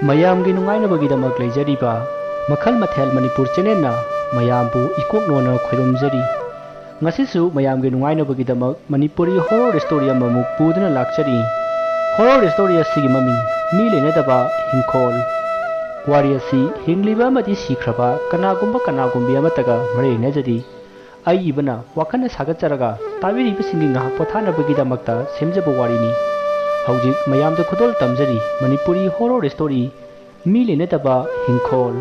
ꯃꯌꯥꯝꯒꯤ ꯅꯨꯡꯉꯥꯏꯅꯕꯒꯤꯗꯃꯛ ꯂꯩꯖꯔꯤꯕ ꯃꯈꯜ ꯃꯊꯦꯜ ꯃꯅꯤꯄꯨꯔ ꯆꯦꯅꯦꯜꯅ ꯃꯌꯥꯝꯕꯨ ꯏꯀꯣꯛꯅꯣꯅ ꯈꯣꯏꯔꯝꯖꯔꯤ ꯉꯁꯤꯁꯨ ꯃꯌꯥꯝꯒꯤ ꯅꯨꯡꯉꯥꯏꯅꯕꯒꯤꯗꯃꯛ ꯃꯅꯤꯄꯨꯔꯤ ꯍꯣꯔꯔ ꯁ꯭ꯇꯣꯔꯤ ꯑꯃꯃꯨꯛ ꯄꯨꯗꯨꯅ ꯂꯥꯛꯆꯔꯤ ꯍꯣꯔꯔ ꯁ꯭ꯇꯣꯔꯤ ꯑꯁꯤꯒꯤ ꯃꯃꯤꯡ ꯃꯤ ꯂꯩꯅꯗꯕ ꯍꯤꯡꯈꯣꯜ ꯋꯥꯔꯤ ꯑꯁꯤ ꯍꯤꯡꯂꯤꯕ ꯑꯃꯗꯤ ꯁꯤꯈ꯭ꯔꯕ ꯀꯅꯥꯒꯨꯝꯕꯤ ꯑꯃꯠꯇꯒ ꯃꯔꯤ ꯂꯩꯅꯖꯗꯤ ꯑꯩ ꯏꯕꯅ ꯋꯥꯈꯜꯅ ꯁꯥꯒꯠꯆꯔꯒ ꯇꯥꯕꯤꯔꯤꯕꯁꯤꯡꯒꯤ ꯉꯥꯏꯍꯥꯛ ꯄꯣꯊꯥꯅꯕꯒꯤꯗꯃꯛꯇ ꯁꯦꯝꯖꯕ ꯋꯥꯔꯤꯅꯤ ꯍꯧꯖꯤꯛ ꯃꯌꯥꯝꯗ ꯈꯨꯗꯣꯜ ꯇꯝꯖꯔꯤ ꯃꯅꯤꯄꯨꯔꯤ ꯍꯣꯔꯔ ꯁ꯭ꯇꯣꯔꯤ ꯃꯤ ꯂꯩꯅꯗꯕ ꯍꯤꯡꯈꯣꯜ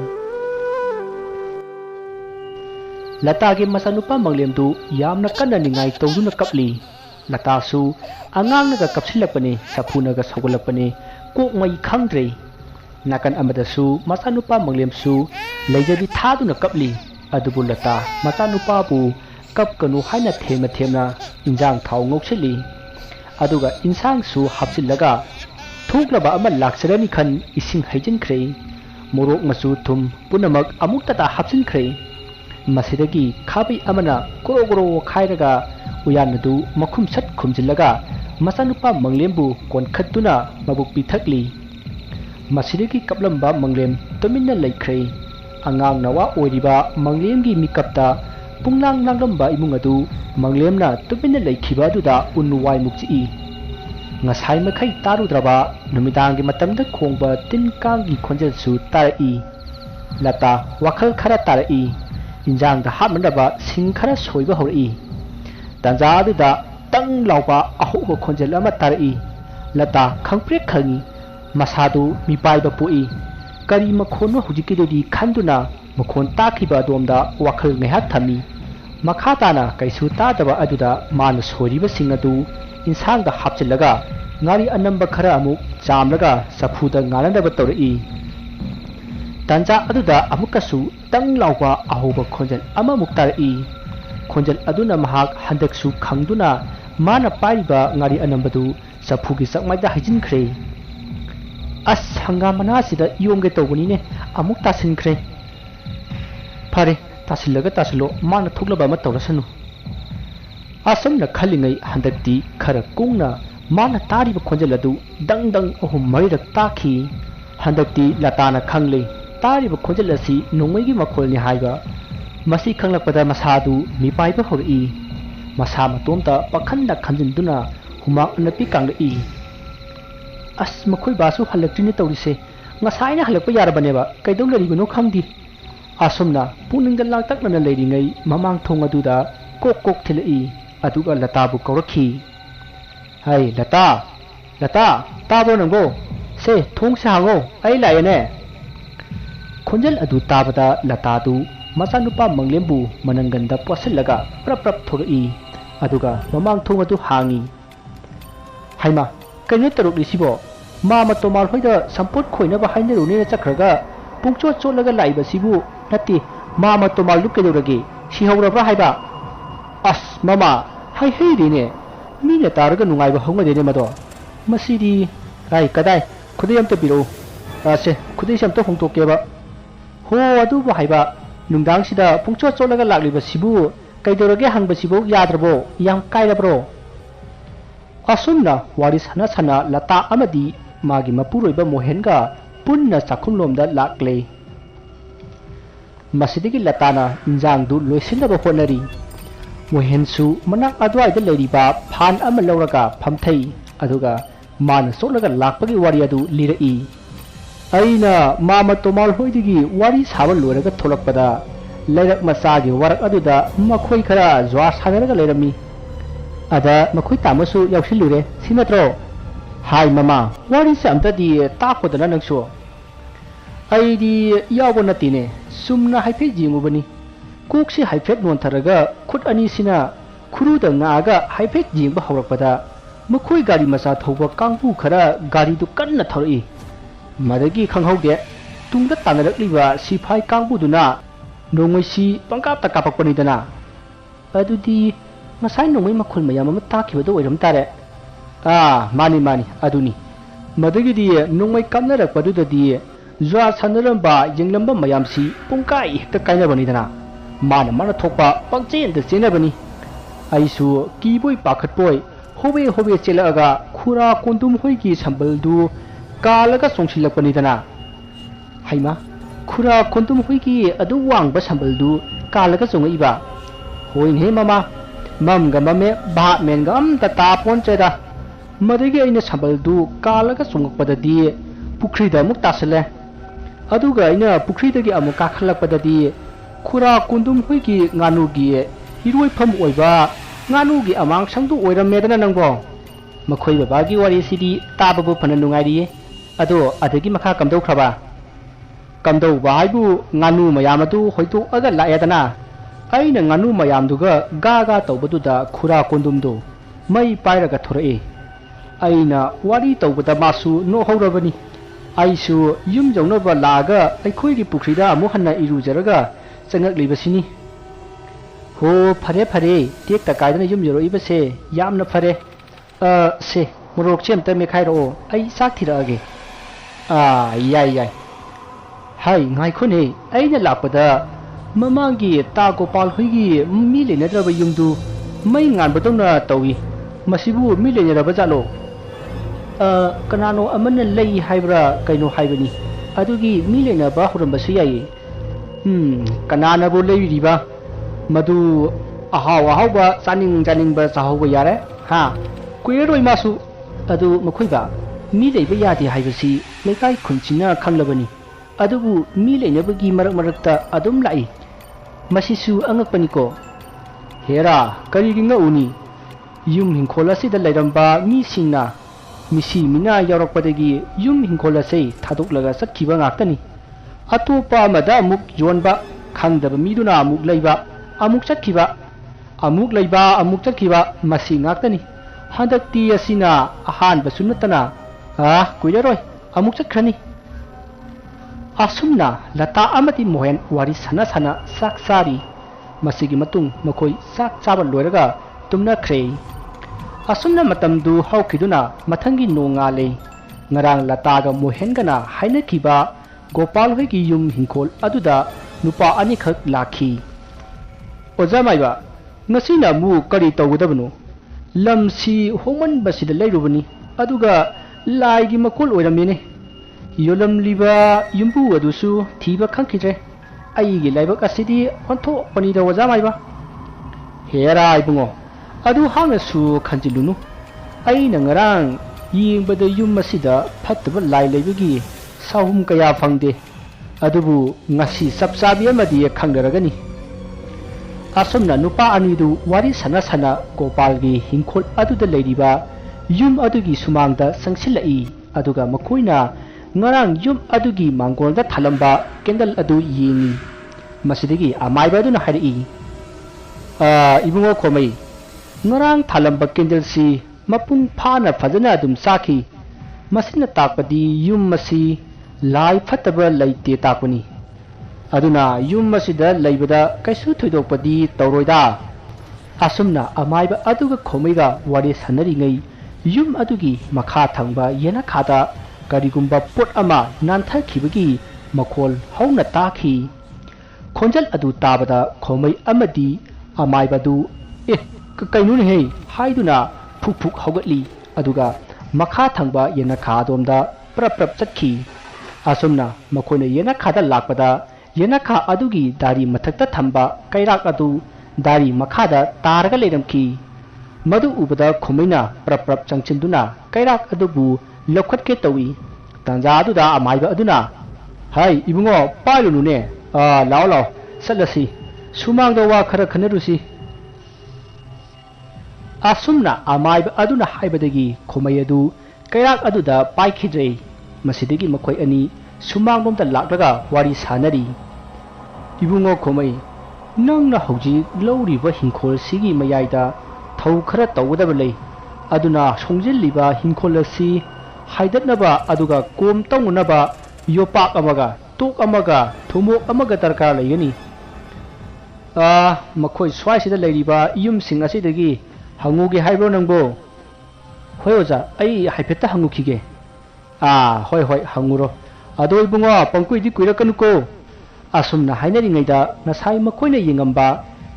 ꯂꯇꯥꯒꯤ ꯃꯆꯥꯅꯨꯄꯥ ꯃꯪꯂꯦꯝꯗꯨ ꯌꯥꯝꯅ ꯀꯟꯅ ꯅꯤꯡꯉꯥꯏ ꯇꯧꯗꯨꯅ ꯀꯞꯂꯤ ꯂꯇꯥꯁꯨ ꯑꯉꯥꯡꯅꯒ ꯀꯞꯁꯤꯜꯂꯛꯄꯅꯤ ꯆꯐꯨꯅꯒ ꯁꯧꯒꯠꯂꯛꯄꯅꯤ ꯀꯣꯛ ꯃꯩ ꯈꯪꯗ꯭ꯔꯦ ꯅꯥꯀꯟ ꯑꯃꯗꯁꯨ ꯃꯆꯥꯅꯨꯄꯥ ꯃꯪꯂꯦꯝꯁꯨ ꯂꯩꯖꯕꯤ ꯊꯥꯗꯨꯅ ꯀꯞꯂꯤ ꯑꯗꯨꯕꯨ ꯂꯇꯥ ꯃꯆꯥꯅꯨꯄꯥꯕꯨ ꯀꯞꯀꯅꯨ ꯍꯥꯏꯅ ꯊꯦꯝꯅ ꯏꯟꯖꯥꯡ ꯊꯥꯎ ꯉꯧꯁꯤꯜꯂꯤ ꯑꯗꯨꯒ ꯏꯟꯁꯥꯡꯁꯨ ꯍꯥꯞꯆꯤꯜꯂꯒ ꯊꯣꯛꯂꯕ ꯑꯃ ꯂꯥꯛꯆꯔꯅꯤ ꯈꯟ ꯏꯁꯤꯡ ꯍꯩꯖꯤꯟꯈ꯭ꯔꯦ ꯃꯣꯔꯣꯛ ꯃꯆꯨ ꯊꯨꯝ ꯄꯨꯝꯅꯃꯛ ꯑꯃꯨꯛꯇꯗ ꯍꯥꯞꯆꯤꯟꯈ꯭ꯔꯦ ꯃꯁꯤꯗꯒꯤ ꯈꯥꯕꯩ ꯑꯃꯅ ꯒꯣꯔꯣ ꯒꯣꯔꯣ ꯈꯥꯏꯔꯒ ꯎꯌꯥꯟ ꯑꯗꯨ ꯃꯈꯨꯝ ꯁꯠ ꯈꯨꯝꯖꯤꯜꯂꯒ ꯃꯆꯥꯅꯨꯄꯥ ꯃꯪꯂꯦꯝꯕꯨ ꯀꯣꯟꯈꯠꯇꯨꯅ ꯃꯕꯨꯛ ꯄꯤꯊꯛꯂꯤ ꯃꯁꯤꯗꯒꯤ ꯀꯞꯂꯝꯕ ꯃꯪꯂꯦꯝ ꯇꯨꯃꯤꯟꯅ ꯂꯩꯈ꯭ꯔꯦ ꯑꯉꯥꯡ ꯅꯋꯥ ꯑꯣꯏꯔꯤꯕ ꯃꯪꯂꯦꯝꯒꯤ ꯃꯤꯀꯞꯇ ꯄꯨꯡꯂꯥꯡ ꯂꯥꯡꯂꯝꯕ ꯏꯃꯨꯡ ꯑꯗꯨ ꯃꯪꯂꯦꯝꯅ ꯇꯨꯃꯤꯟꯅ ꯂꯩꯈꯤꯕ ꯑꯗꯨꯗ ꯎꯟ ꯋꯥꯏꯃꯨꯛ ꯆꯤꯛꯏ ꯉꯁꯥꯏ ꯃꯈꯩ ꯇꯥꯔꯨꯗ꯭ꯔꯕ ꯅꯨꯃꯤꯗꯥꯡꯒꯤ ꯃꯇꯝꯗ ꯈꯣꯡꯕ ꯇꯤꯟ ꯀꯥꯡꯒꯤ ꯈꯣꯟꯖꯦꯜꯁꯨ ꯇꯥꯔꯛꯏ ꯂꯇꯥ ꯋꯥꯈꯜ ꯈꯔ ꯇꯥꯔꯛꯏ ꯏꯟꯖꯥꯡꯗ ꯍꯥꯞꯅꯅꯕ ꯁꯤꯡ ꯈꯔ ꯁꯣꯏꯕ ꯍꯧꯔꯛꯏ ꯇꯥꯟꯖꯥ ꯑꯗꯨꯗ ꯇꯪ ꯂꯥꯎꯕ ꯑꯍꯧꯕ ꯈꯣꯟꯖꯦꯜ ꯑꯃ ꯇꯥꯔꯛꯏ ꯂꯇꯥ ꯈꯪꯄ꯭ꯔꯦꯛ ꯈꯪꯏ ꯃꯁꯥꯗꯨ ꯃꯤꯄꯥꯏꯕ ꯄꯣꯛꯏ ꯀꯔꯤ ꯃꯈꯣꯟꯅꯣ ꯍꯧꯖꯤꯛꯀꯤꯗꯨꯗꯤ ꯈꯟꯗꯨꯅ ꯃꯈꯣꯟ ꯇꯥꯈꯤꯕ ꯑꯗꯣꯝꯗ ꯋꯥꯈꯜ ꯉꯥꯏꯍꯥꯛ ꯊꯝꯃꯤ ꯃꯈꯥ ꯇꯥꯅ ꯀꯩꯁꯨ ꯇꯥꯗꯕ ꯑꯗꯨꯗ ꯃꯥꯅ ꯁꯣꯏꯔꯤꯕꯁꯤꯡ ꯑꯗꯨ ꯏꯟꯁꯥꯡꯗ ꯍꯥꯞꯆꯤꯜꯂꯒ ꯉꯥꯔꯤ ꯑꯅꯝꯕ ꯈꯔ ꯑꯃꯨꯛ ꯆꯥꯝꯂꯒ ꯆꯐꯨꯗ ꯉꯥꯟꯅꯅꯕ ꯇꯧꯔꯛꯏ ꯇꯥꯟꯖꯥ ꯑꯗꯨꯗ ꯑꯃꯨꯛꯀꯁꯨ ꯇꯪ ꯂꯥꯎꯕ ꯑꯍꯧꯕ ꯈꯣꯟꯖꯦꯜ ꯑꯃꯃꯨꯛ ꯇꯥꯔꯛꯏ ꯈꯣꯟꯖꯦꯜ ꯑꯗꯨꯅ ꯃꯍꯥꯛ ꯍꯟꯗꯛꯁꯨ ꯈꯪꯗꯨꯅ ꯃꯥꯅ ꯄꯥꯏꯔꯤꯕ ꯉꯥꯔꯤ ꯑꯅꯝꯕꯗꯨ ꯆꯐꯨꯒꯤ ꯆꯛꯃꯥꯏꯗ ꯍꯩꯖꯤꯟꯈ꯭ꯔꯦ ꯑꯁ ꯍꯪꯒꯥꯝ ꯃꯅꯥꯁꯤꯗ ꯌꯣꯝꯒꯦ ꯇꯧꯕꯅꯤꯅꯦ ꯑꯃꯨꯛ ꯇꯥꯁꯤꯟꯈ꯭ꯔꯦ ꯐꯔꯦ ꯇꯥꯁꯤꯜꯂꯒ ꯇꯥꯁꯤꯜꯂꯣ ꯃꯥꯅ ꯊꯣꯛꯂꯕ ꯑꯃ ꯇꯧꯔꯁꯅꯨ ꯑꯁꯨꯝꯅ ꯈꯜꯂꯤꯉꯩ ꯍꯟꯗꯛꯇꯤ ꯈꯔ ꯀꯨꯡꯅ ꯃꯥꯅ ꯇꯥꯔꯤꯕ ꯈꯣꯟꯖꯦꯜ ꯑꯗꯨ ꯗꯪ ꯗꯪ ꯑꯍꯨꯝ ꯃꯔꯤꯔꯛ ꯇꯥꯈꯤ ꯍꯟꯗꯛꯇꯤ ꯂꯇꯥꯅ ꯈꯪꯂꯦ ꯇꯥꯔꯤꯕ ꯈꯣꯟꯖꯦꯜ ꯑꯁꯤ ꯅꯣꯡꯃꯩꯒꯤ ꯃꯈꯣꯜꯅꯤ ꯍꯥꯏꯕ ꯃꯁꯤ ꯈꯪꯂꯛꯄꯗ ꯃꯁꯥꯗꯨ ꯃꯤꯄꯥꯏꯕ ꯍꯧꯔꯛꯏ ꯃꯁꯥ ꯃꯇꯣꯝꯇ ꯄꯥꯈꯟꯗ ꯈꯟꯖꯤꯟꯗꯨꯅ ꯍꯨꯃꯥꯡ ꯑꯅꯞꯄꯤ ꯀꯥꯡꯂꯛꯏ ꯑꯁ ꯃꯈꯣꯏ ꯕꯥꯁꯨ ꯍꯜꯂꯛꯇ꯭ꯔꯤꯅꯦ ꯇꯧꯔꯤꯁꯦ ꯉꯁꯥꯏꯅ ꯍꯜꯂꯛꯄ ꯌꯥꯔꯕꯅꯦꯕ ꯀꯩꯗꯧ ꯂꯩꯔꯤꯕꯅꯣ ꯈꯪꯗꯦ ꯑꯁꯨꯝꯅ ꯄꯨꯛꯅꯤꯡꯗ ꯂꯥꯡꯇꯛꯅꯅ ꯂꯩꯔꯤꯉꯩ ꯃꯃꯥꯡ ꯊꯣꯡ ꯑꯗꯨꯗ ꯀꯣꯛ ꯀꯣꯛ ꯊꯤꯜꯂꯛꯏ ꯑꯗꯨꯒ ꯂꯇꯥꯕꯨ ꯀꯧꯔꯛꯈꯤ ꯍꯩ ꯂꯇꯥ ꯂꯇꯥ ꯇꯥꯕ꯭ꯔꯣ ꯅꯪꯕꯣ ꯁꯦ ꯊꯣꯡꯁꯦ ꯍꯥꯡꯉꯣ ꯑꯩ ꯂꯥꯛꯑꯦꯅꯦ ꯈꯣꯟꯖꯦꯜ ꯑꯗꯨ ꯇꯥꯕꯗ ꯂꯇꯥꯗꯨ ꯃꯆꯥꯅꯨꯄꯥ ꯃꯪꯂꯦꯝꯕꯨ ꯃꯅꯪꯒꯟꯗ ꯄꯣꯠꯁꯤꯜꯂꯒ ꯄ꯭ꯔꯞ ꯄ꯭ꯔꯞ ꯊꯣꯔꯛꯏ ꯑꯗꯨꯒ ꯃꯃꯥꯡ ꯊꯣꯡ ꯑꯗꯨ ꯍꯥꯡꯉꯤ ꯍꯩꯃꯥ ꯀꯩꯅꯣ ꯇꯧꯔꯛꯂꯤꯁꯤꯕꯣ ꯃꯥ ꯃꯇꯣꯃꯥꯜ ꯍꯣꯏꯗ ꯁꯝꯄꯣꯠ ꯈꯣꯏꯅꯕ ꯍꯥꯏꯅꯔꯨꯅꯦꯅ ꯆꯠꯈ꯭ꯔꯒ ꯄꯨꯡꯆꯣꯠ ꯆꯣꯠꯂꯒ ꯂꯥꯛꯏꯕꯁꯤꯕꯨ ꯅꯠꯇꯦ ꯃꯥ ꯃꯇꯣꯃꯥꯜꯗꯨ ꯀꯩꯗꯧꯔꯒꯦ ꯁꯤꯍꯧꯔꯕ꯭ꯔꯥ ꯍꯥꯏꯕ ꯑꯁ ꯃꯃꯥ ꯍꯩꯔꯤꯅꯦ ꯃꯤꯅ ꯇꯥꯔꯒ ꯅꯨꯡꯉꯥꯏꯕ ꯍꯧꯅꯗꯦꯅꯦ ꯃꯗꯣ ꯃꯁꯤꯗꯤ ꯀꯗꯥꯏ ꯈꯨꯗꯩ ꯑꯝꯇ ꯄꯤꯔꯛꯎ ꯁꯦ ꯈꯨꯗꯩꯁꯦ ꯑꯝꯇ ꯍꯣꯡꯇꯣꯛꯀꯦꯕ ꯍꯣ ꯑꯗꯨꯕꯨ ꯍꯥꯏꯕ ꯅꯨꯡꯗꯥꯡꯁꯤꯗ ꯄꯨꯡꯆꯣꯠ ꯆꯣꯠꯂꯒ ꯂꯥꯛꯂꯤꯕꯁꯤꯕꯨ ꯀꯩꯗꯧꯔꯒꯦ ꯍꯪꯕꯁꯤꯕꯨ ꯌꯥꯗ꯭ꯔꯕꯣ ꯌꯥꯝ ꯀꯥꯏꯔꯕ꯭ꯔോ ꯑꯁꯨꯝꯅ ꯋꯥꯔꯤ ꯁꯥꯟꯅ ꯂꯇꯥ ꯑꯃꯗꯤ ꯃꯥꯒꯤ ꯃꯄꯨꯔꯣꯏꯕ ꯃꯣꯍꯦꯟꯒ ꯄꯨꯟꯅ ꯆꯥꯛꯈꯨꯝꯂꯣꯝꯗ ꯂꯥꯛꯂꯦ ꯃꯁꯤꯗꯒꯤ ꯂꯇꯥꯅ ꯏꯟꯖꯥꯡꯗꯨ ꯂꯣꯏꯁꯤꯟꯅꯕ ꯍꯣꯠꯅꯔꯤ ꯃꯣꯍꯦꯟꯁꯨ ꯃꯅꯥꯛ ꯑꯗꯨꯋꯥꯏꯗ ꯂꯩꯔꯤꯕ ꯐꯥꯟ ꯑꯃ ꯂꯧꯔꯒ ꯐꯝꯊꯩ ꯑꯗꯨꯒ ꯃꯥꯅ ꯆꯣꯠꯂꯒ ꯂꯥꯛꯄꯒꯤ ꯋꯥꯔꯤ ꯑꯗꯨ ꯂꯤꯔꯛꯏ ꯑꯩꯅ ꯃꯥ ꯃꯇꯣꯃꯥꯜ ꯍꯣꯏꯗꯒꯤ ꯋꯥꯔꯤ ꯁꯥꯕ ꯂꯣꯏꯔꯒ ꯊꯣꯛꯂꯛꯄꯗ ꯂꯩꯔꯛ ꯃꯆꯥꯒꯤ ꯋꯥꯔꯛ ꯑꯗꯨꯗ ꯃꯈꯣꯏ ꯈꯔ ꯖ꯭ꯋꯥꯔ ꯁꯥꯟꯅꯔꯒ ꯂꯩꯔꯝꯃꯤ ꯑꯗ ꯃꯈꯣꯏ ꯇꯥꯃꯁꯨ ꯌꯥꯎꯁꯤꯜꯂꯨꯔꯦ ꯁꯤ ꯅꯠꯇ꯭ꯔꯣ ꯍꯥꯏ ꯃꯃꯥ ꯋꯥꯔꯤꯁꯦ ꯑꯝꯇꯗꯤ ꯇꯥꯛꯄꯗꯅ ꯅꯪꯁꯨ ꯑꯩꯗꯤ ꯌꯥꯎꯕ ꯅꯠꯇꯦꯅꯦ ꯆꯨꯝꯅ ꯍꯥꯏꯐꯦꯠ ꯌꯦꯡꯉꯨꯕꯅꯤ ꯀꯣꯛꯁꯤ ꯍꯥꯏꯐꯦꯠ ꯅꯣꯟꯊꯔꯒ ꯈꯨꯠ ꯑꯅꯤꯁꯤꯅ ꯈꯨꯔꯨꯗ ꯉꯥꯛꯑꯒ ꯍꯥꯏꯐꯦꯠ ꯌꯦꯡꯕ ꯍꯧꯔꯛꯄꯗ ꯃꯈꯣꯏ ꯒꯥꯔꯤ ꯃꯆꯥ ꯊꯧꯕ ꯀꯥꯡꯕꯨ ꯈꯔ ꯒꯥꯔꯤꯗꯨ ꯀꯟꯅ ꯊꯧꯔꯛꯏ ꯃꯗꯒꯤ ꯈꯪꯍꯧꯗꯦ ꯇꯨꯡꯗ ꯇꯥꯟꯅꯔꯛꯂꯤꯕ ꯁꯤꯐꯥꯏ ꯀꯥꯡꯕꯨꯗꯨꯅ ꯅꯣꯡꯃꯩꯁꯤ ꯄꯪꯀꯥꯞꯇ ꯀꯥꯞꯄꯛꯄꯅꯤꯗꯅ ꯑꯗꯨꯗꯤ ꯉꯁꯥꯏ ꯅꯣꯡꯃꯩ ꯃꯈꯣꯜ ꯃꯌꯥꯝ ꯑꯃ ꯇꯥꯈꯤꯕꯗꯣ ꯑꯣꯏꯔꯝ ꯇꯥꯔꯦ ꯃꯥꯅꯤ ꯑꯗꯨꯅꯤ ꯃꯗꯒꯤꯗꯤ ꯅꯣꯡꯃꯩ ꯀꯥꯞꯅꯔꯛꯄꯗꯨꯗꯗꯤ ꯖ꯭ꯋꯥꯔ ꯁꯥꯟꯅꯔꯝꯕ ꯌꯦꯡꯂꯝꯕ ꯃꯌꯥꯝꯁꯤ ꯄꯨꯡꯀꯥꯏ ꯍꯦꯛꯇ ꯀꯥꯏꯅꯕꯅꯤꯗꯅ ꯃꯥꯅ ꯊꯣꯛꯄ ꯄꯪꯆꯦꯟꯗ ꯆꯦꯟꯅꯕꯅꯤ ꯑꯩꯁꯨ ꯀꯤꯕꯣꯏ ꯄꯥꯈꯠꯄꯣꯏ ꯍꯣꯕꯦ ꯆꯦꯜꯂꯛꯑꯒ ꯈꯨꯔꯥ ꯀꯣꯟꯗꯨꯝ ꯍꯣꯏꯒꯤ ꯁꯝꯕꯜꯗꯨ ꯀꯥꯜꯂꯒ ꯆꯣꯡꯁꯤꯜꯂꯛꯄꯅꯤꯗꯅ Haima, Kura kontum huigi adu wang ba sambaldu kalaga zongiba. Hoing he mama, mam ga mame ba men ga am ta ta pon cheda. Madagi aina sambaldu kalaga zongakpadadi pukri da muk tasale. Aduga aina pukri dagi amuk kakhalakpadadi Kura kontum huigi nganu gi hiroi pham oiba nganu gi amang sangdu oiramedana nangbo. Makhoi babagi wari sidi tababu phana nungairi ado adagi makha kamdau khraba. Kamdau bahaibu nganu mayam adu hoitu aga laedana aina nganu mayam duga gaga tawbaduda khura kondumdo mai pairaga thorai aina wari tawbada masu no horabani aisu yum jaunaba laga aikhoigi pukrida amu hanna irujaraga changak libasini ho phare phare tek ta kaidana yum jaro ibase yamna phare se morok chemta me khairo ai sak thiraage yai Hai ngai khone aina lakpada mamangi ta gopal huigi mi lenadraba yumdu mai ngan badona tawi masibu mi lenadraba jalo kanano amana lei haibra kaino haibani adugi mi lenaba hurambasi yayi kanana bo lei riba madu ahaw ba chaning ba chahaw yare ha kuiroi masu adu makhoiba mi leiba yadi haibasi lekai khunchina khanglabani adubu mi leinabugi marakta adum lai masisu angakpaniko hera karigi ngauni yum hingkhol asida lairamba mi singna misi mina yawrakpadagi yum hingkhol asai thadoklaga sakhiba ngaktani atopa amada amuk yonba khangdaba miduna amuk leiba amuk chakhiba amuk leiba amuk chakhiba masi ngaktani handakti asina ahan basunatana kuiraroi amuk chakhrani Asumna lata amati mohen wari sana sak sari masigi matung makoi sak chaba loiraga tumna khrei asumna matamdu haukiduna mathangi nonga le ngarang lata ga mohen gana haina kiba gopal hoigi yum hingkhol aduda nupa ani khak lakhi ojamaiba ngasina mu kari tawudabnu lamsi homan basida leirubani aduga laigi makol oiramene yolam liba yumbu adusu thiba khangkhitre aigi laibak asidi ontho pani da wajamai ba hera ibungo adu hangna su khanjilunu ai nangarang yingbada yum asida phatba lai leibagi sahum kaya phangde adubu ngasi sapsabi amadi khangdaragani asomna nupa anidu wari sana gopalgi hingkhol aduda leiriba yum adugi sumangda sangsilai aduga makoina ngarang yum adugi mangolda thalamba kendal adu yingi masidagi amaiba aduna hari ibungo khomai ngarang thalamba kendal si mapung phana phajana adum saki masina takpadi yum masi lai phataba laite takuni aduna yum masida laibada kaisu thoidokpadi tawroida asumna amaiba aduga khomaiga wari sanari ngai yum adugi makha thangba yena khada karigumba pot ama nanthakibagi makhol hauna takhi khonjal adu tabada khomai amadi amaibadu kainun he haiduna phuk haugatli aduga makha thangba yena khadomda prap chakhi asumna makhona yena khada lakpada yena kha adugi dari mathakta thamba kairak adu dari makhada targa leramki madu ubada khomaina prap changchinduna kairak adubu lokhat ke tawi tanja aduda amaiba aduna hai ibungo pailunu ne lao salasi sumangda wa khara khanarusi asumna amaiba aduna haibadagi khomai adu kairak aduda paikhidrei masidagi makhoi ani sumangdomda laklaga wari sanari ibungo khomai nangna hauji lawriba hingkhol sigi mayaida thau khara tawdaba lei aduna songjilliba hingkhol asi haidatnaba aduga kom tawngunaba yopak amaga tok amaga thumok amaga darkar leigani makhoi swaisida leiriba yumsing asidagi hangugi haibro nangbo hoi oja ai haipetta hangukige hoi hanguro ado ibungo pangkuidi kuirakanuko asumna hainari ngaida nasai makhoina yengamba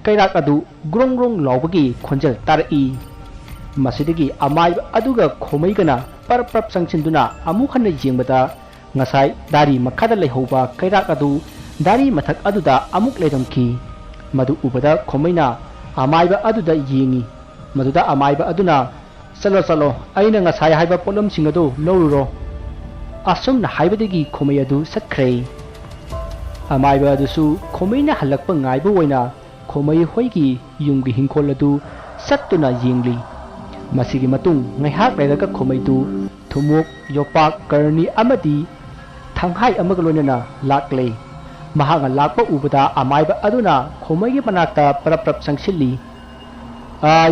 kairak adu grong laubagi khonjal tarai masidagi amai aduga khomaigana parprap sangchinduna amukhanna yengbada ngasai dari makhada leihoba kairak adu dari mathak aduda amuk leiramki madu ubada khomaina amaiba aduda yengi maduda amaiba aduna chalo chalo aina ngasai haiba polam singadu loruro asumna haibadagi khomai adu satkre amaiba adusu khomaina halakpa ngaiba oina khomai hoigi yumgi hingkhol adu sattuna yengli masigi matung ngaihak leiraga khomai du thumuk yopak karni amadi thanghai amaga loinana lakle mahanga lakpa ubada amaiba aduna khomai gi manakta prap sangsilli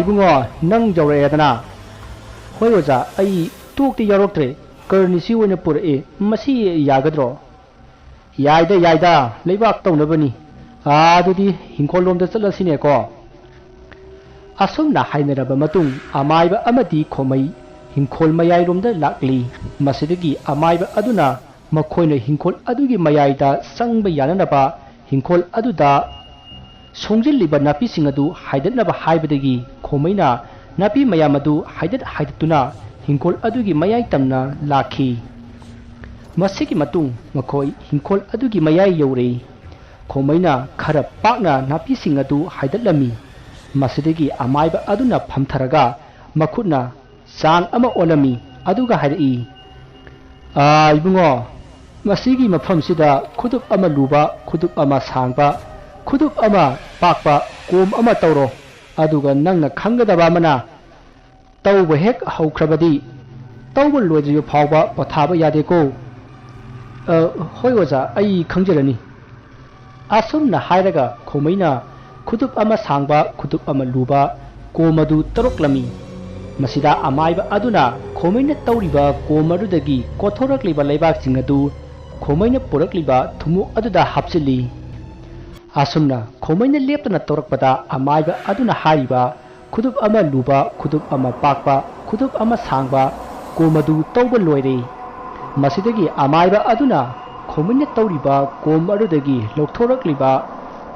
ibungo nang jawreedana hoi oja ai tukti yaroktre karni si oina purae masi yagadro yaida leibak tawnabani adudi hingkhol lomda chalasine ko asumna hainaraba matung amaiba amadi khomai hingkhol mayai lomda lakli masidagi amaiba aduna makhoina hingkhol adugi mayaida sangba yananaba hingkhol aduda songjilliba napi singadu haidatnaba haibadagi khomaina napi mayamadu haidatuna hingkhol adugi mayai tamna lakhi masigi matung makhoi hingkhol adugi mayai yore khomaina khara pakna napi singadu haidatlami masidagi amaiba aduna phamtharaga makhutna sang ama olami aduga hairi ibungo masigi mafamsida khuduk ama luba khuduk ama sangba khuduk ama pakpa kom ama tawro aduga nangna khangadaba mana tawba hek haukrabadi tawba loidu phawba pathaba yade ko hoi oja ai khangjerani asumna hairaga khomaina khuduk ama sangba khuduk ama luba komadu taroklami masida amaiba aduna khomaina tawriba komadudagi kothorakliba leibak singadu khomaina purakliba thumu aduda hapsili asumna khomaina leptana tawrakpada amaiba aduna hariba khuduk ama luba khuduk ama pakpa khuduk ama sangba komadu tawba loire masidagi amaiba aduna khomaina tawriba komadudagi lokthorakliba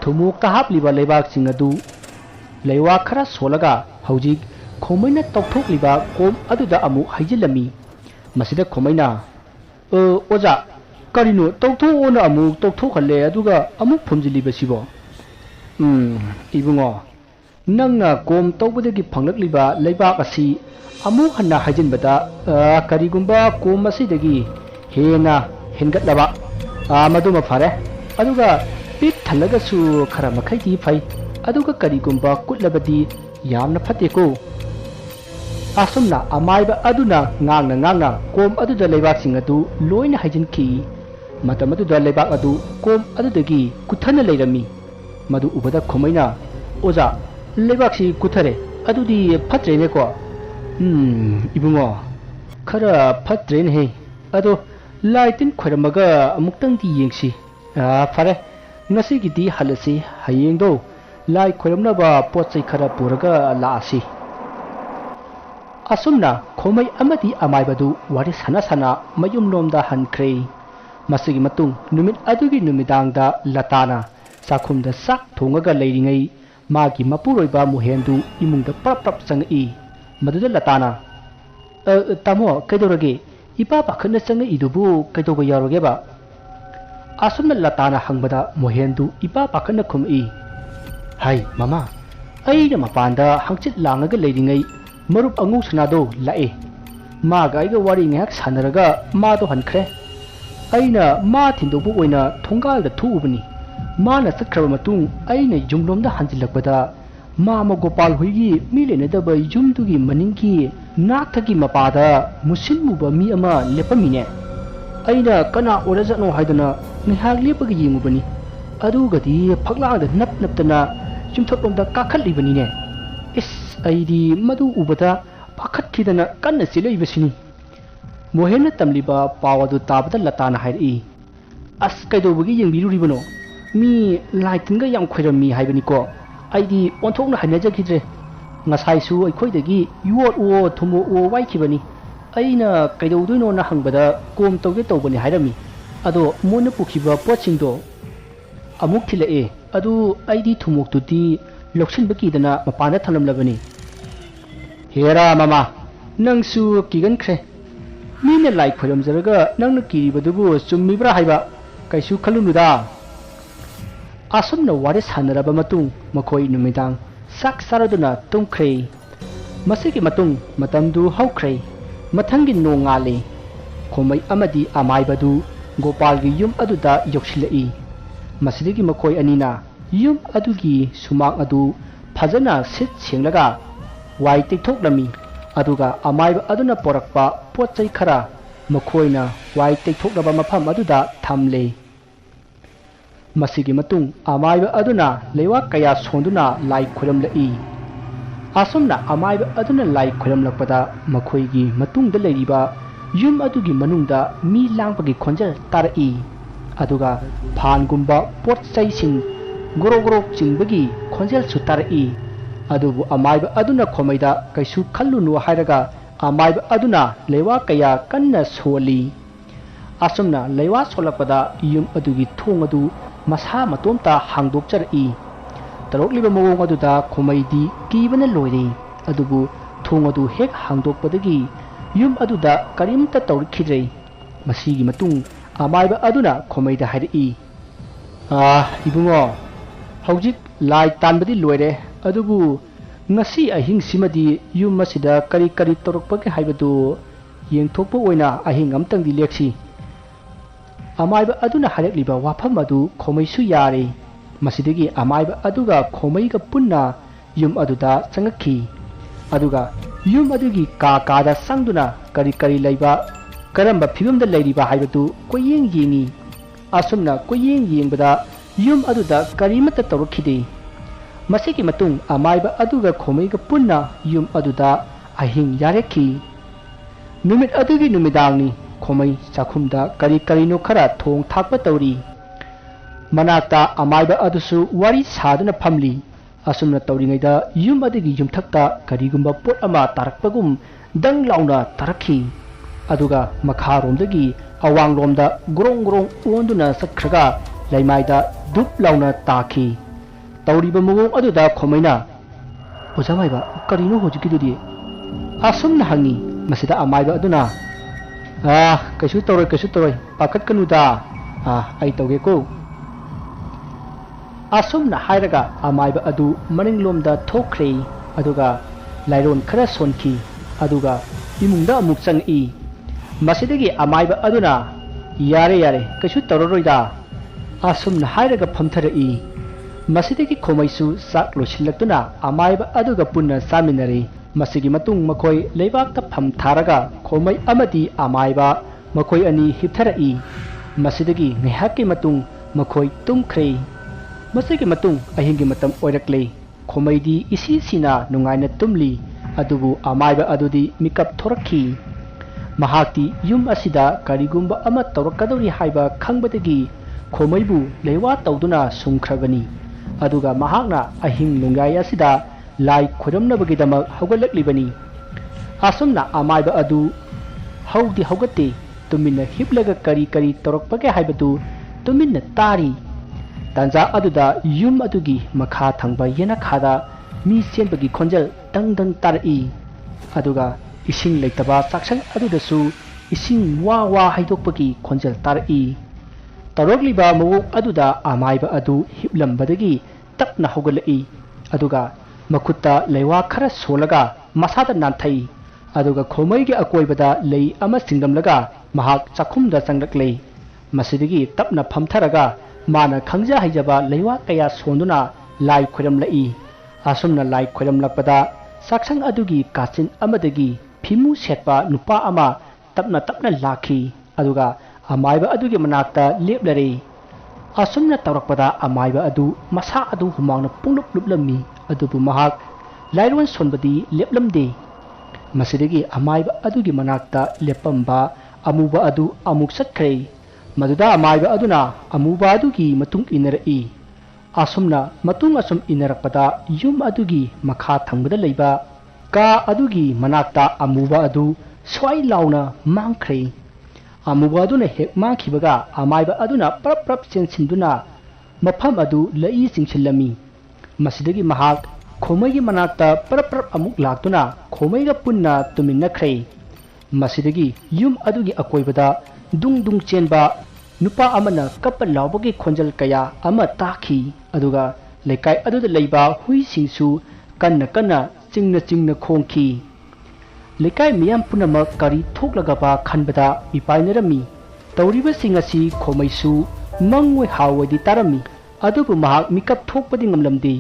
thumu kahapliba leibak singadu leiwa khara solaga hojik khomaina tawthokliba kom aduda amu haijilami masida khomaina oja karino tawthona amu tawthokhalle aduga amu phumjiliba sibo ibungo nangna kom tawbadagi phanglakliba leibak asi amu hanna haijinbada karigumba kom asidagi hena hengatlaba maduma fare aduga pit thalagasu khara makhaiti phai aduga karigumba kutlabadi yamna phateko asumna amaiba aduna ngangna kom aduda leibak singadu loina haijinki matam aduda leibak adu kom adudagi kuthana leirami madu ubada khomaina oja leibak si kuthare adudi phatrene ko ibungo khara phatrene he ado laitin khoiramaga amuktang di yengsi fare ngasi gidi halasi hayengdo lai khoiramnaba pochai khara puraga laasi asumna khomai amadi amaibadu wari sana mayum lomda hankre masigi matung numit adugi numidangda latana sakhumda sak thongaga leiringai magi mapuroiba muhendu imungda prap sangi maduda latana tamo kaidorage ipa pakhana sangi idubu kaidoba yaroge ba asumna latana hangbada muhendu ipa pakhana khumi hai mama aina mapanda hangchit langaga leiringai marup angu sanado lae ma gaiga wari ngak sanaraga ma do hankhre aina ma thindobu oina thongal da thubani ma na sakhraba matung aina jumlomda hanjilakpada ma ma gopal hoigi milene da bai jumdugi maningi nathagi mapada musinmuba mi ama lepamine aina kana orajano haidana ngihak lepagi yengubani adugadi phaglaada naptana jumthoklomda kakhalibani ne is aidi madu ubada pakhatkidana kanna sileibasini mohena tamliba pawadu tabada latana hairi as kaidobagi yengbiruribano mi laitinga yam khoirami haibani ko aidi onthokna hanajagidre ngasaisu aikhoidagi yuot o thumo o waikibani aina kaidodoino na hangbada kom tawge tawbani hairami ado mona pukhiba pochingdo amuk thilae adu aidi thumoktuti loksin bakidana mapana thalamlabani hera mama nangsu kigan khre मीने लाई खोरमजरगा नंगना किरिबदुबु चुम्मिब्रा हाइबा कैसु खलुनुदा असमना वारे सानरबा मतुंग मखोई नुमिदांग sak saraduna tungkhre masigi matung matamdu haukhre mathanggi nongale khomai amadi amai badu gopal gi yum aduda yoksilai masidigi makoi anina yum adugi sumak adu phajana sit senglaga wai tikthoknami aduga amai aduna porakpa potchai khara makhoina wai tikthoknaba mafam aduda thamle masigi matung amaiba aduna lewa kaya sonduna lai khoram lai asumna amaiba aduna lai khoram lakpada makhoigi matung da leiriba yum adugi manungda mi langpagi khonjal tarai aduga phan gumba pot sai sing goro goro chingbagi khonjal su tarai adubu amaiba aduna khomaida kaisu khallunu hairaga amaiba aduna lewa kaya kanna soli asumna lewa solakpada yum adugi thong adu masa matomta hangdok charai tarokliba mawong aduda khomaidi kibana loire adubu thong adu hek hangdok padagi yum aduda karimta tawrkhidrei masigi matung amaiba aduna khomaida hairi ibungo hojik lai tanbadi loire adubu ngasi ahing simadi yum masida kari kari torokpake haibadu yengthokpo oina ahing amtang di leksi amaiba aduna harekliba wafam adu khomaisu yare masidagi amaiba aduga khomaiga punna yum aduda changakhi aduga yum adugi ka da sangduna kari kari laiba karamba phibamda lairiba haibatu koyeng yengi asumna koyeng yengbada yum aduda karimata tawrkhide masigi matung amaiba aduga khomaiga punna yum aduda ahing yarekhi numit adugi numidangni khomai chakhumda kari karino khara thong thakpa tawri manakta amaiba adusu wari saduna phamli asumna tawringaida yum adigi yumthakta karigumba pot ama tarakpagum dang launa tarakhi aduga makharomdagi awanglomda grong grong onduna sakhraga laimaida dup launa takhi tawriba mugong aduda khomaina ojamaiba karino hojikidudi asumna hangi masida amaiba aduna kaisu toroi pakat kanuda ai tawge ko asumna hairaga amaiba adu maninglomda thokre aduga lairon khara sonki aduga imungda amuk changi masidagi amaiba aduna yare kaisu tororoida asumna hairaga phamtharai masidagi khomaisu sak losillatuna amaiba aduga punna saminare masigi matung makoi leibakta pham tharaga khomai amadi amaiba makoi ani hiptharai masidagi ngehaki matung makoi tumkhre masigi matung ahingi matam oirakle khomaidi isi sina nungaina tumli adubu amaiba adudi mikap thorakhi mahakti yum asida karigumba ama tawrakadori haiba khangbadagi khomaibu leiwa tawduna sumkhrabani aduga mahakna ahing nungai asida lai khoramnabagidamak haugallaklibani asumna amaiba adu haudi haugate tuminna hiblaga kari kari torokpage haibadu tuminna tari tanja aduda yum adugi makha thangba yena khada mi senbagi khonjal dang dang tarai aduga ising leitaba saksang adudasu ising wa haidokpagi khonjal tarai tarokliba mawok aduda amaiba adu hiblambadagi tapna haugalai aduga makutta leiwa khara solaga masada nanthai aduga khomaigi akoibada lei ama singdamlaga mahak chakhumda changlakle masidigi tapna phamtharaga mana khangja haijaba leiwa kaya sonduna lai khoramlai asumna lai khoramlakpada saksang adugi kachin amadagi phimu setpa nupa ama tapna lakhi aduga amaiba adugi manakta leplare asumna tawrakpada amaiba adu masa adu humangna punglup luplami adubu mahak lairon sonbadi leplamde masidagi amaiba adugi manakta lepamba amuba adu amuk satkre maduda amaiba aduna amuba adugi matung inarai asumna matung asum inarakpada yum adugi makha thangbada leiba ka adugi manakta amuba adu swai launa mangkhre amuba aduna hek mangkhibaga amaiba aduna prap sensinduna mafam adu lai singchilami masidagi mahak khomaigi manakta prap amuk laktuna khomaiga punna tuminna khre ꯃꯁꯤꯗꯒꯤ ꯌꯨꯝ ꯑꯗꯨꯒꯤ ꯑꯀꯣꯏꯕꯗ ꯗꯨꯡ ꯗꯨꯡ ꯆꯦꯟꯕ ꯅꯨꯄꯥ ꯑꯃꯅ ꯀꯞꯄ ꯂꯥꯎꯕꯒꯤ ꯈꯣꯟꯖꯦꯜ ꯀꯌꯥ ꯑꯃ ꯇꯥꯈꯤ ꯑꯗꯨꯒ ꯂꯩꯀꯥꯏ ꯑꯗꯨꯗ ꯂꯩꯕ ꯍꯨꯏꯁꯤꯡꯁꯨ ꯀꯟꯅ ꯀꯟꯅ ꯆꯤꯡꯅ ꯈꯣꯡꯈꯤ ꯂꯩꯀꯥꯏ ꯃꯤꯌꯥꯝ ꯄꯨꯝꯅꯃꯛ ꯀꯔꯤ ꯊꯣꯛꯂꯒꯕ ꯈꯟꯕꯗ ꯃꯤꯄꯥꯏꯅꯔꯝꯃꯤ ꯇꯧꯔꯤꯕꯁꯤꯡ ꯑꯁꯤ ꯈꯣꯃꯩꯁꯨ ꯃꯪꯑꯣꯏ ꯍꯥꯎꯋꯣꯏꯗꯤ ꯇꯥꯔꯝꯃꯤ ꯑꯗꯨꯕꯨ ꯃꯍꯥꯛ ꯃꯤꯀꯞ ꯊꯣꯛꯄꯗꯤ ꯉꯝꯂꯝꯗꯦ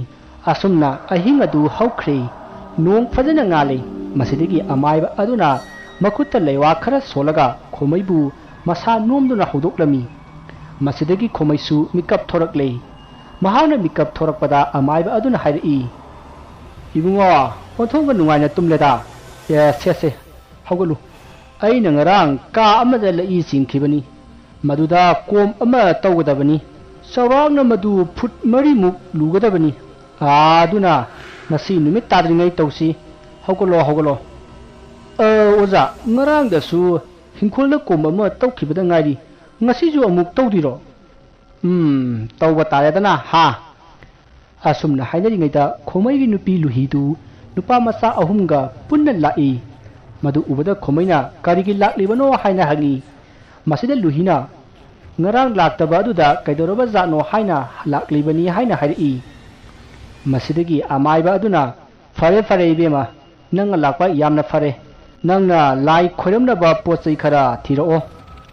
ꯑꯁꯨꯝꯅ ꯑꯍꯤꯡ ꯑꯗꯨ ꯍꯧꯈ꯭ꯔꯦ ꯅꯣꯡ ꯐꯖꯅ ꯉꯥꯜꯂꯦ ꯃꯁꯤꯗꯒꯤ ꯑꯃꯥꯏꯕ ꯑꯗꯨꯅ ꯃꯈꯨꯠꯇ ꯂꯩꯋꯥ ꯈꯔ ꯁꯣꯜꯂꯒ ꯈꯣꯃꯩꯕꯨ ꯃꯁꯥ ꯅꯣꯝꯗꯨꯅ ꯍꯧꯗꯣꯛꯂꯝꯃꯤ ꯃꯁꯤꯗꯒꯤ ꯈꯣꯃꯩꯁꯨ ꯃꯤꯀꯞ ꯊꯣꯔꯛꯂꯦ ꯃꯍꯥꯛꯅ ꯃꯤꯀꯞ ꯊꯣꯔꯛꯄꯗ ꯑꯃꯥꯏꯕ ꯑꯗꯨꯅ ꯍꯥꯏꯔꯛꯏ ꯏꯕꯨꯡꯉꯣ ꯑꯣꯟꯊꯣꯛꯅ ꯅꯨꯡꯉꯥꯏꯅ ꯇꯨꯝꯂꯦꯗ ꯁꯦ ꯍꯧꯒꯠꯂꯨ ꯑꯩꯅ ꯉꯔꯥꯡ ꯀꯥ ꯑꯃꯗ ꯂꯩꯏ ꯆꯤꯡꯈꯤꯕꯅꯤ ꯃꯗꯨꯗ ꯀꯣꯝ ꯑꯃ ꯇꯧꯒꯗꯕꯅꯤ ꯆꯥꯎꯔꯥꯛꯅ ꯃꯗꯨ ꯐꯨꯠ 4 ꯂꯨꯒꯗꯕꯅꯤ ꯑꯗꯨꯅ ꯉꯁꯤ ꯅꯨꯃꯤꯠ ꯇꯥꯗ꯭ꯔꯤꯉꯩ ꯇꯧꯁꯤ ꯍꯧꯒꯠꯂꯣ ꯑꯣꯖꯥ ꯉꯔꯥꯡꯗꯁꯨ ꯍꯤꯡꯈꯣꯜꯗ ꯀꯣꯝ ꯑꯃ ꯇꯧꯈꯤꯕꯗ ꯉꯥꯏꯔꯤ ꯉꯁꯤꯁꯨ ꯑꯃꯨꯛ ꯇꯧꯗꯤꯔꯣ ꯇꯧꯕ ꯇꯥꯔꯦꯗꯅ ꯍꯥ ꯑꯁꯨꯝꯅ ꯍꯥꯏꯅꯔꯤꯉꯩꯗ ꯈꯣꯃꯩꯒꯤ ꯅꯨꯄꯤ ꯂꯨꯍꯤꯗꯨ ꯅꯨꯄꯥ ꯃꯆꯥ 3ꯒ ꯄꯨꯟꯅ ꯂꯥꯛꯏ ꯃꯗꯨ ꯎꯕꯗ ꯈꯣꯃꯩꯅ ꯀꯔꯤꯒꯤ ꯂꯥꯛꯂꯤꯕꯅꯣ ꯍꯥꯏꯅ ꯍꯪꯉꯤ ꯃꯁꯤꯗ ꯂꯨꯍꯤꯅ ꯉꯔꯥꯡ ꯂꯥꯛꯇꯕ ꯑꯗꯨꯗ ꯀꯩꯗꯧꯔꯕ ꯖꯥꯠꯅꯣ ꯍꯥꯏꯅ ꯂꯥꯛꯂꯤꯕꯅꯤ ꯍꯥꯏꯅ ꯍꯥꯏꯔꯛꯏ ꯃꯁꯤꯗꯒꯤ ꯑꯃꯥꯏꯕ ꯑꯗꯨꯅ ꯐꯔꯦ ꯏꯕꯦꯝꯃ ꯅꯪꯅ ꯂꯥꯛꯄ ꯌꯥꯝꯅ ꯐꯔꯦ ꯅꯪꯅ ꯂꯥꯏ ꯈꯣꯏꯔꯝꯅꯕ ꯄꯣꯠꯆꯩ ꯈꯔ ꯊꯤꯔꯛꯑꯣ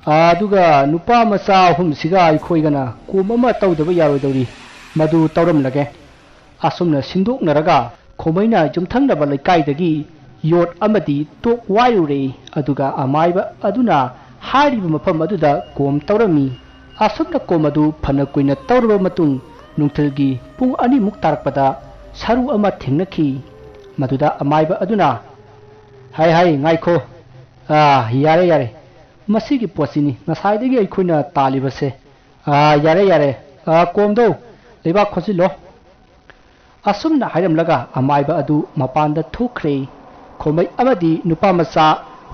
ꯑꯗꯨꯒ ꯅꯨꯄꯥ ꯃꯆꯥ 3 ꯑꯩꯈꯣꯏꯒꯅ ꯀꯣꯝ ꯑꯃ ꯇꯧꯗꯕ ꯌꯥꯔꯣꯏꯗꯧꯔꯤ ꯃꯗꯨ ꯇꯧꯔꯝꯂꯒꯦ ꯑꯁꯨꯝꯅ ꯁꯤꯟꯗꯣꯛꯅꯔꯒ ꯈꯣꯃꯩꯅ ꯌꯨꯝꯊꯪꯅꯕ ꯂꯩꯀꯥꯏꯗꯒꯤ ꯌꯣꯠ ꯑꯃꯗꯤ ꯇꯣꯛ ꯋꯥꯏꯔꯨꯔꯦ ꯑꯗꯨꯒ ꯑꯃꯥꯏꯕ ꯑꯗꯨꯅ ꯍꯥꯏꯔꯤꯕ ꯃꯐꯝ ꯑꯗꯨꯗ ꯀꯣꯝ ꯇꯧꯔꯝꯃꯤ ꯑꯁꯨꯝꯅ ꯀꯣꯝ ꯑꯗꯨ ꯐꯅ ꯀꯨꯏꯅ ꯇꯧꯔꯕ ꯃꯇꯨꯡ ꯅꯨꯡꯊꯤꯜꯒꯤ ꯄꯨꯡ 2 ꯇꯥꯔꯛꯄꯗ ꯁꯔꯨ ꯑꯃ ꯊꯦꯡꯅꯈꯤ ꯃꯗꯨꯗ ꯑꯃꯥꯏꯕ ꯑꯗꯨꯅ ꯍꯥꯏ ꯉꯥꯏꯈꯣ ꯌꯥꯔꯦ ꯃꯁꯤꯒꯤ ꯄꯣꯠꯁꯤꯅꯤ ꯉꯁꯥꯏꯗꯒꯤ ꯑꯩꯈꯣꯏꯅ ꯇꯥꯜꯂꯤꯕꯁꯦ ꯌꯥꯔꯦ ꯀꯣꯝꯗꯣ ꯂꯩꯕꯥꯛ ꯈꯣꯠꯆꯤꯜꯂꯣ ꯑꯁꯨꯝꯅ ꯍꯥꯏꯔꯝꯂꯒ ꯑꯃꯥꯏꯕ ꯑꯗꯨ ꯃꯄꯥꯟꯗ ꯊꯣꯛꯈ꯭ꯔꯦ ꯈꯣꯃꯩ ꯑꯃꯗꯤ ꯅꯨꯄꯥ ꯃꯆꯥ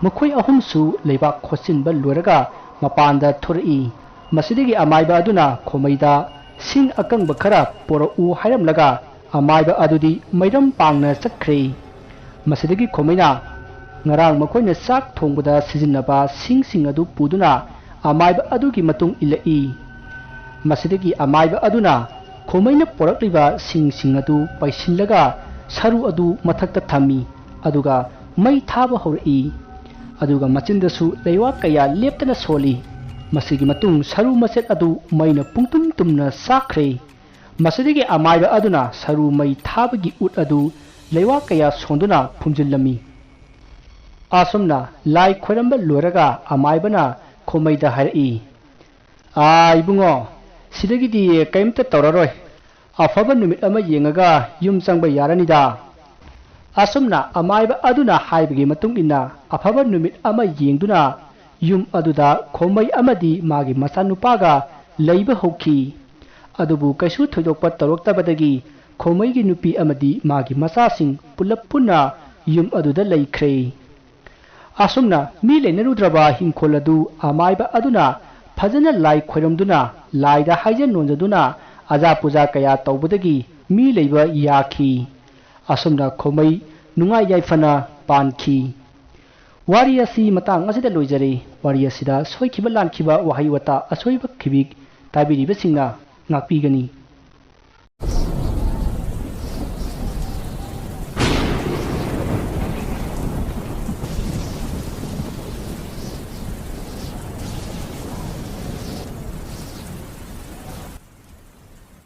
ꯃꯈꯣꯏ 3ꯁꯨ ꯂꯩꯕꯥꯛ ꯈꯣꯠꯆꯤꯟꯕ ꯂꯣꯏꯔꯒ ꯃꯄꯥꯟꯗ ꯊꯣꯔꯛꯏ ꯃꯁꯤꯗꯒꯤ ꯑꯃꯥꯏꯕ ꯑꯗꯨꯅ ꯈꯣꯃꯩꯗ ꯁꯤꯡ ꯑꯀꯪꯕ ꯈꯔ ꯄꯣꯔꯛꯎ ꯍꯥꯏꯔꯝꯂꯒ ꯑꯃꯥꯏꯕ ꯑꯗꯨꯗꯤ ꯃꯩꯔꯝ ꯄꯥꯡꯅ ꯆꯠꯈ꯭ꯔꯦ ꯃꯁꯤꯗꯒꯤ ꯈꯣꯃꯩꯅ ꯉꯔꯥꯡ ꯃꯈꯣꯏꯅ ꯆꯥꯛ ꯊꯣꯡꯕꯗ ꯁꯤꯖꯤꯟꯅꯕ ꯁꯤꯡꯁꯤꯡ ꯑꯗꯨ ꯄꯨꯗꯨꯅ ꯑꯃꯥꯏꯕ ꯑꯗꯨꯒꯤ ꯃꯇꯨꯡ ꯏꯜꯂꯛꯏ ꯃꯁꯤꯗꯒꯤ ꯑꯃꯥꯏꯕ ꯑꯗꯨꯅ ꯈꯣꯃꯩꯅ ꯄꯣꯔꯛꯂꯤꯕ ꯁꯤꯡꯁꯤꯡ ꯑꯗꯨ ꯄꯩꯁꯤꯜꯂꯒ ꯁꯔꯨ ꯑꯗꯨ ꯃꯊꯛꯇ ꯊꯝꯃꯤ ꯑꯗꯨꯒ ꯃꯩ ꯊꯥꯕ ꯍꯧꯔꯛꯏ ꯑꯗꯨꯒ ꯃꯆꯤꯟꯗꯁꯨ ꯂꯩꯋꯥ ꯀꯌꯥ ꯂꯦꯞꯇꯅ ꯁꯣꯜꯂꯤ ꯃꯁꯤꯒꯤ ꯃꯇꯨꯡ ꯁꯔꯨ ꯃꯆꯦꯠ ꯑꯗꯨ ꯃꯩꯅ ꯄꯨꯡꯇꯨꯝ ꯇꯨꯝꯅ ꯆꯥꯛꯈ꯭ꯔꯦ ꯃꯁꯤꯗꯒꯤ ꯑꯃꯥꯏꯕ ꯑꯗꯨꯅ ꯁꯔꯨ ꯃꯩ ꯊꯥꯕꯒꯤ ꯎꯠ ꯑꯗꯨ ꯂꯩꯋꯥ ꯀꯌꯥ ꯁꯣꯟꯗꯨꯅ ꯐꯨꯝꯖꯤꯜꯂꯝꯃꯤ ꯑꯁꯨꯝꯅ ꯂꯥꯏ ꯈꯣꯏꯔꯝꯕ ꯂꯣꯏꯔꯒ ꯑꯃꯥꯏꯕꯅ ꯈꯣꯃꯩꯗ ꯍꯥꯏꯔꯛꯏ ꯏꯕꯨꯡꯉꯣ ꯁꯤꯗꯒꯤꯗꯤ ꯀꯩꯝꯇ ꯇꯧꯔꯔꯣꯏ ꯑꯐꯕ ꯅꯨꯃꯤꯠ ꯑꯃ ꯌꯦꯡꯉꯒ ꯌꯨꯝ ꯆꯪꯕ ꯌꯥꯔꯅꯤꯗ ꯑꯁꯨꯝꯅ ꯑꯃꯥꯏꯕ ꯑꯗꯨꯅ ꯍꯥꯏꯕꯒꯤ ꯃꯇꯨꯡ ꯏꯟꯅ ꯑꯐꯕ ꯅꯨꯃꯤꯠ ꯑꯃ ꯌꯦꯡꯗꯨꯅ ꯌꯨꯝ ꯑꯗꯨꯗ ꯈꯣꯃꯩ ꯑꯃꯗꯤ ꯃꯥꯒꯤ ꯃꯆꯥꯅꯨꯄꯥꯒ ꯂꯩꯕ ꯍꯧꯈꯤ ꯑꯗꯨꯕꯨ ꯀꯩꯁꯨ ꯊꯣꯏꯗꯣꯛꯄ ꯇꯧꯔꯛꯇꯕꯗꯒꯤ ꯈꯣꯃꯩꯒꯤ ꯅꯨꯄꯤ ꯑꯃꯗꯤ ꯃꯥꯒꯤ ꯃꯆꯥꯁꯤꯡ ꯄꯨꯂꯞ ꯄꯨꯟꯅ ꯌꯨꯝ ꯑꯗꯨꯗ ꯂꯩꯈ꯭ꯔꯦ ꯑꯁꯨꯝꯅ ꯃꯤ ꯂꯩꯅꯔꯨꯗ꯭ꯔꯕ ꯍꯤꯡꯈꯣꯜ ꯑꯗꯨ ꯑꯃꯥꯏꯕ ꯑꯗꯨꯅ ꯐꯖꯅ ꯂꯥꯏ ꯈꯣꯏꯔꯝꯗꯨꯅ ꯂꯥꯏꯗ ꯍꯥꯏꯖ ꯅꯣꯟꯖꯗꯨꯅ ꯑꯖꯥ ꯄꯨꯖꯥ ꯀꯌꯥ ꯇꯧꯕꯗꯒꯤ ꯃꯤ ꯂꯩꯕ ꯌꯥꯈꯤ ꯑꯁꯨꯝꯅ ꯈꯣꯃꯩ ꯅꯨꯡꯉꯥꯏ ꯌꯥꯏꯐꯅ ꯄꯥꯟꯈꯤ ꯋꯥꯔꯤ ꯑꯁꯤ ꯃꯇꯥꯡ ꯑꯁꯤꯗ ꯂꯣꯏꯖꯔꯦ ꯋꯥꯔꯤ ꯑꯁꯤꯗ ꯁꯣꯏꯈꯤꯕ ꯂꯥꯟꯈꯤꯕ ꯋꯥꯍꯩ ꯋꯥꯇꯥ ꯑꯁꯣꯏꯕ ꯈꯤꯕꯤ ꯇꯥꯕꯤꯔꯤꯕꯁꯤꯡꯅ ꯉꯥꯛꯄꯤꯒꯅꯤ